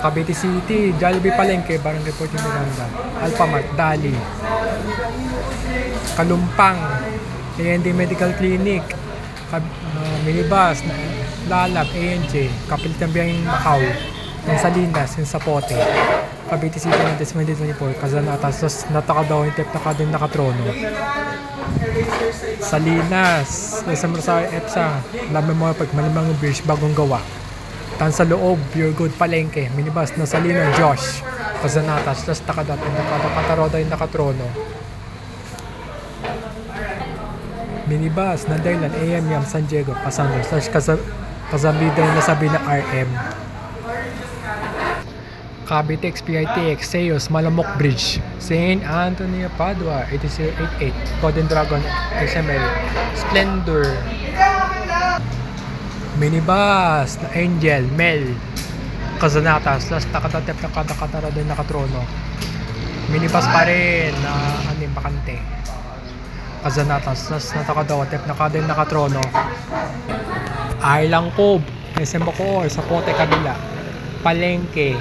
Cavite City, Jollibee Palengke, Barangay Puerto Miranda, Alphamart, Dali, Kalumpang, A&D Medical Clinic, Minibus, Lalab, ANJ, Kapitan Biyang Macau, ng Salinas, yung Sapote, Cavite City ng 2024, Kazanatas, nataka daw yung tip na din nakatrono. Salinas, SM Rosario EPSA, laman mo pag malimang bridge bagong gawa. Tan sa loob, Pure Good Palengke, Minibus na Salina, Josh, Kazanatas, tas takadat, nakataroda yung nakatrono. Minibus na Daylan, AM Yam, San Diego, Pasando, slash Kazambida yung nasabi na RM. Cavite XPITX, Seos, Malamok Bridge, St. Antonio Padua, 8088, Golden Dragon, SML, Splendor, Minibus na Angel, Mel, Kazanatas, last nakatatep na katakatara din nakatrono. Minibus pa rin na anim bakante. Kazanatas, last natakadawatep na kadin nakatrono. Island Cove, SM Bacoor, Sapote Kabila, Palengke,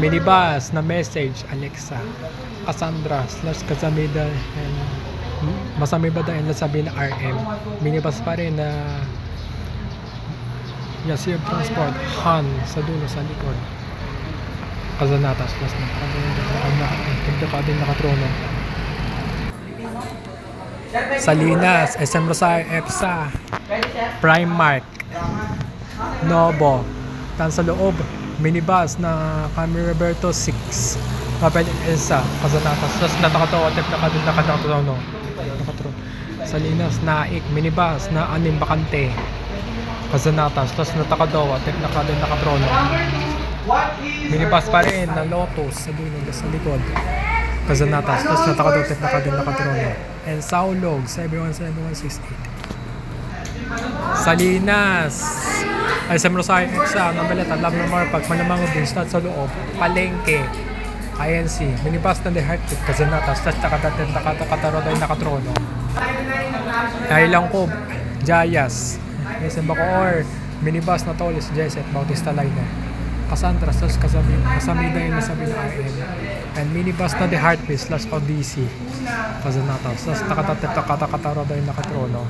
Minibus na Message, Alexa, Cassandra, slash Kazamida, and Masamibada and nasabi na RM. Minibus pa rin na Yasir Transport, Han, sa dulo, sa likod. Kazanatas, plus na nakatrono. Salinas, SM Rosario EPSA, Primark, Nobo, tan sa loob, Minibus na Camille Roberto 6, Papel Elsa, Kazanatas, plus natakatawa, tip na kadin nakatrono. Salinas, Naik, Minibus na anim bakante. Kazanatas, tapos natakadawa, tek na kadin nakatrono. Minibus pa rin na Lotus sa dulo, sa likod. Kazanatas, tapos natakadawa, tek na kadin nakatrono. And Saulog, 717168. Salinas, SM Rosario EPSA, Nambeleta, Love na Marpag, Malamang Bridge, sa loob, Palengke, INC, Minibus na The Heartbeat, Kazanatas, tapos nakataroda yung nakatrono. Island Cove, Jayas, SM Bacoor, Minibus na Tolis, Jesset, Bautista Liner, Cassandra, slash Kasamida yung nasabi na RM, and Minibus na The Heartbeat, slash Odyssey, Kazanatas, slash nakataroda yung nakatrono.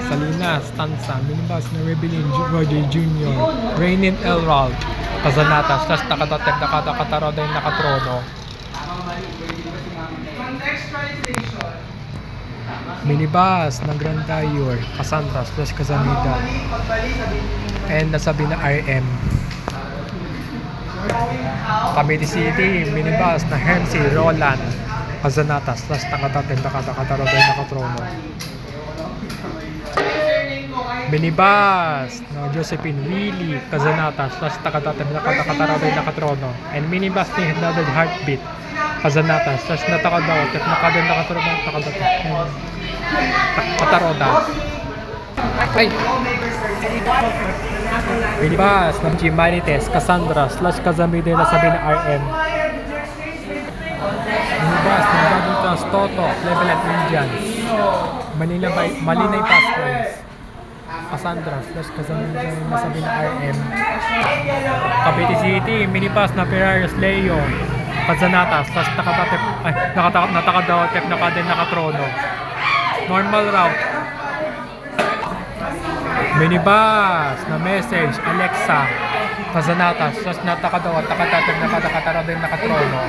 Salinas, Tansa, Minibus na Rebellion, Roger Jr., Rainin Elrald, Kazanatas, slash nakataroda yung nakatrono. Minibus ng Grand Tayor, Cassandra, slash Kazamida, and nasabi na RM. Cavite City, Minibus na Hemsi, Roland, Kazanatas, slash nakataroda yung nakatrono. Minibus na Josephine Willie, Kazanatas, slash nakataroda yung nakatrono. And Minibus ni Double Heartbeat, Kazanatas, slash natakadaw, nakadin nakatrono ng Kataroda. Ay! Minibus ng Gimanites, Cassandra, slash Kazamida yung nasabi na RM. Minibus ng Badutas, Toto, Level at Indians, Malinay Passport, Cassandra, slash Kazamida yung nasabi na RM. Cavite City, Minibus na Ferraris Leo, Kazanatas, slash natakadawatep na kadin nakatrono. Normal route. Minibus na Message, Alexa, Kazanatas, slash natakadawa, takatatag na katatarado yung nakatrono.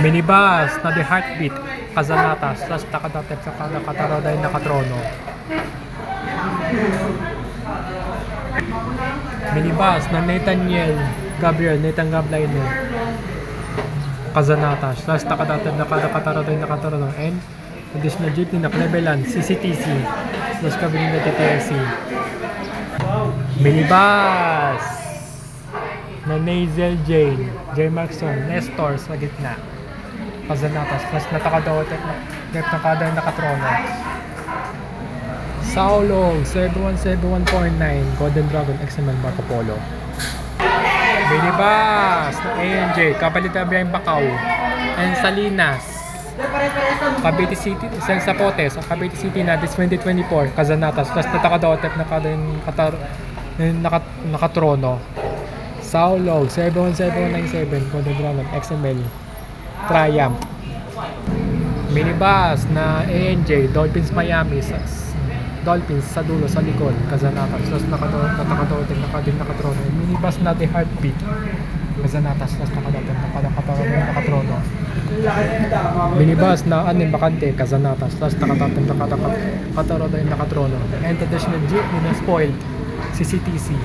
Minibus na The Heartbeat, Kazanata, slash Takadatep sa Nakataroday Nakatrono. Minibus na Nathaniel Nathan Gabriel, Kazanata, slash Takadatep Nakataroday Nakatrono. And additional jeepney na Cleveland, CCTC, slash Kabiling na TTRC. Minibus na Nazel Jane, J. Markson, Nestor sa gitna, Kazanatas, plus natakadawat at nakatrono. Saulong, 7171.9, Golden Dragon, XML Marco Polo. Minibus na ANJ, Kapalitabiyang Bacau, and Salinas, Cavite City, San Zapotes, Cavite City na this 2024, Kazanatas, plus natakadawat at nakatrono. Saulog, 71797, Golden Dragon, XML, Triumph. Minibus na ANJ, Dolphins Miami, Dolphins sa dulo, sa likod, Kazanatas, tapos nakatrono. Minibus na The Heartbeat, Kazanatas, tapos nakatrono. Minibus na Anim Bakante, Kazanatas, tapos nakatrono. And additional jeepney na spoiled, CCTC.